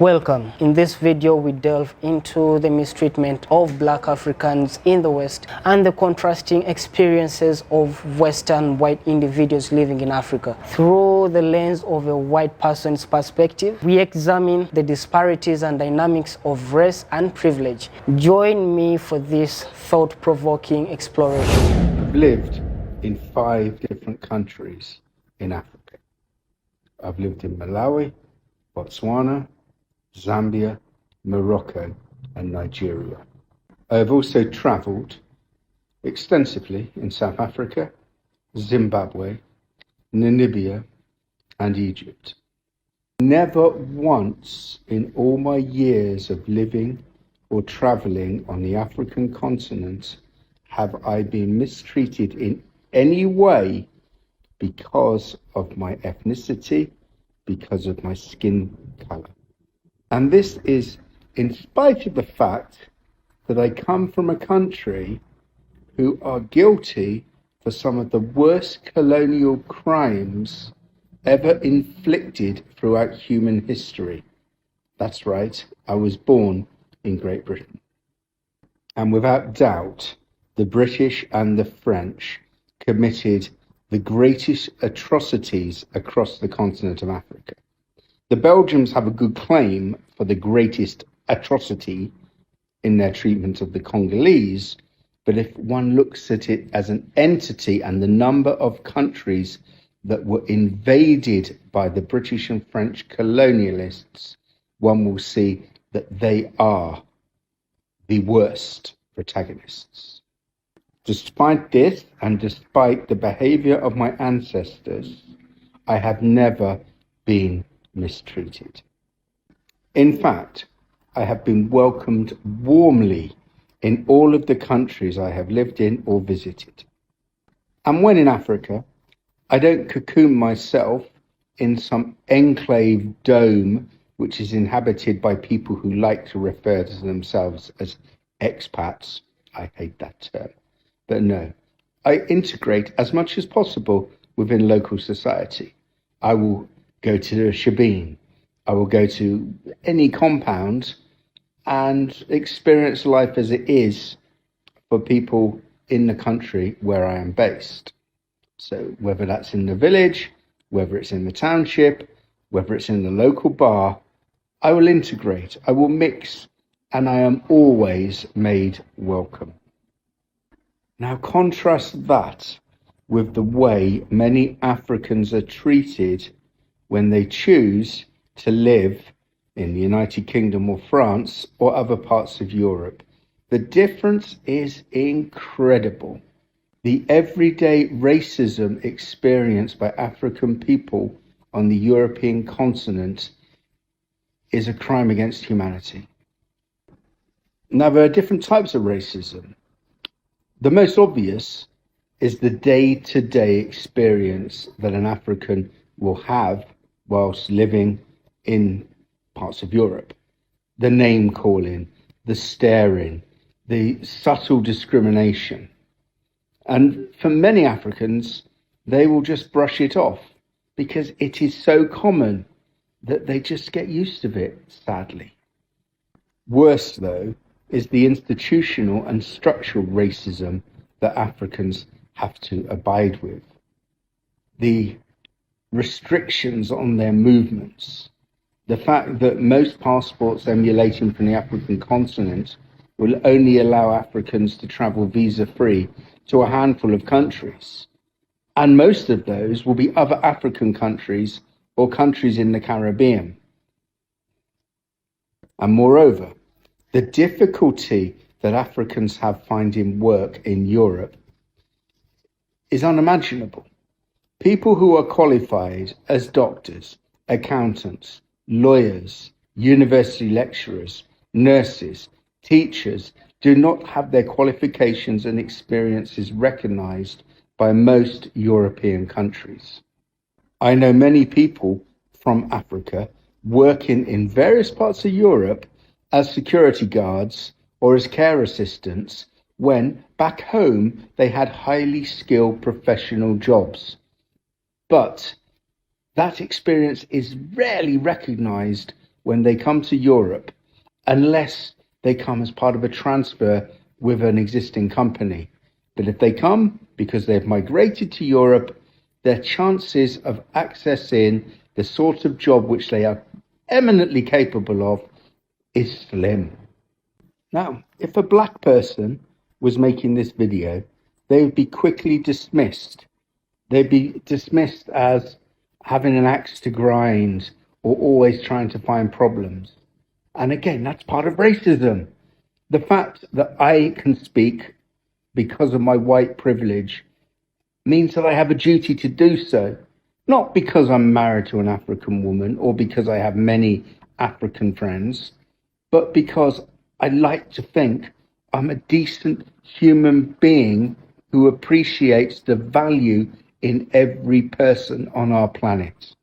Welcome. In this video, we delve into the mistreatment of Black Africans in the West and the contrasting experiences of Western white individuals living in Africa. Through the lens of a white person's perspective, we examine the disparities and dynamics of race and privilege. Join me for this thought-provoking exploration. I've lived in 5 different countries in Africa. I've lived in Malawi, Botswana, Zambia, Morocco, and Nigeria. I have also travelled extensively in South Africa, Zimbabwe, Namibia, and Egypt. Never once in all my years of living or travelling on the African continent have I been mistreated in any way because of my ethnicity, because of my skin colour. And this is in spite of the fact that I come from a country who are guilty for some of the worst colonial crimes ever inflicted throughout human history. That's right, I was born in Great Britain. And without doubt, the British and the French committed the greatest atrocities across the continent of Africa. The Belgians have a good claim for the greatest atrocity in their treatment of the Congolese, but if one looks at it as an entity and the number of countries that were invaded by the British and French colonialists, one will see that they are the worst protagonists. Despite this, and despite the behavior of my ancestors, I have never been mistreated. In fact, I have been welcomed warmly in all of the countries I have lived in or visited. And when in Africa, I don't cocoon myself in some enclave dome which is inhabited by people who like to refer to themselves as expats. I hate that term. But no, I integrate as much as possible within local society. I will go to a shebeen. I will go to any compound and experience life as it is for people in the country where I am based. So whether that's in the village, whether it's in the township, whether it's in the local bar, I will integrate, I will mix, and I am always made welcome. Now contrast that with the way many Africans are treated when they choose to live in the United Kingdom or France or other parts of Europe. The difference is incredible. The everyday racism experienced by African people on the European continent is a crime against humanity. Now, there are different types of racism. The most obvious is the day-to-day experience that an African will have whilst living in parts of Europe. The name calling, the staring, the subtle discrimination. And for many Africans, they will just brush it off because it is so common that they just get used to it, sadly. Worse, though, is the institutional and structural racism that Africans have to abide with. The restrictions on their movements, the fact that most passports emulating from the African continent will only allow Africans to travel visa-free to a handful of countries, and most of those will be other African countries or countries in the Caribbean. And moreover, the difficulty that Africans have finding work in Europe is unimaginable. People who are qualified as doctors, accountants, lawyers, university lecturers, nurses, teachers do not have their qualifications and experiences recognized by most European countries. I know many people from Africa working in various parts of Europe as security guards or as care assistants when back home they had highly skilled professional jobs. But that experience is rarely recognized when they come to Europe, unless they come as part of a transfer with an existing company. But if they come because they've migrated to Europe, their chances of accessing the sort of job which they are eminently capable of is slim. Now, if a black person was making this video, they would be quickly dismissed. They'd be dismissed as having an axe to grind or always trying to find problems. And again, that's part of racism. The fact that I can speak because of my white privilege means that I have a duty to do so, not because I'm married to an African woman or because I have many African friends, but because I like to think I'm a decent human being who appreciates the value in every person on our planet.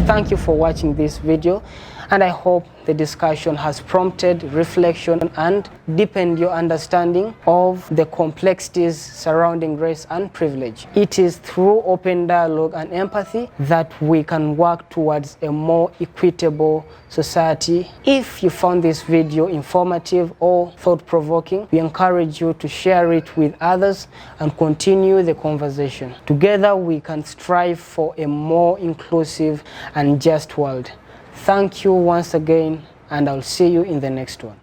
Thank you for watching this video, and I hope the discussion has prompted reflection and deepened your understanding of the complexities surrounding race and privilege. It is through open dialogue and empathy that we can work towards a more equitable society. If you found this video informative or thought-provoking, we encourage you to share it with others and continue the conversation. Together we can strive for a more inclusive and just world. Thank you once again, and I'll see you in the next one.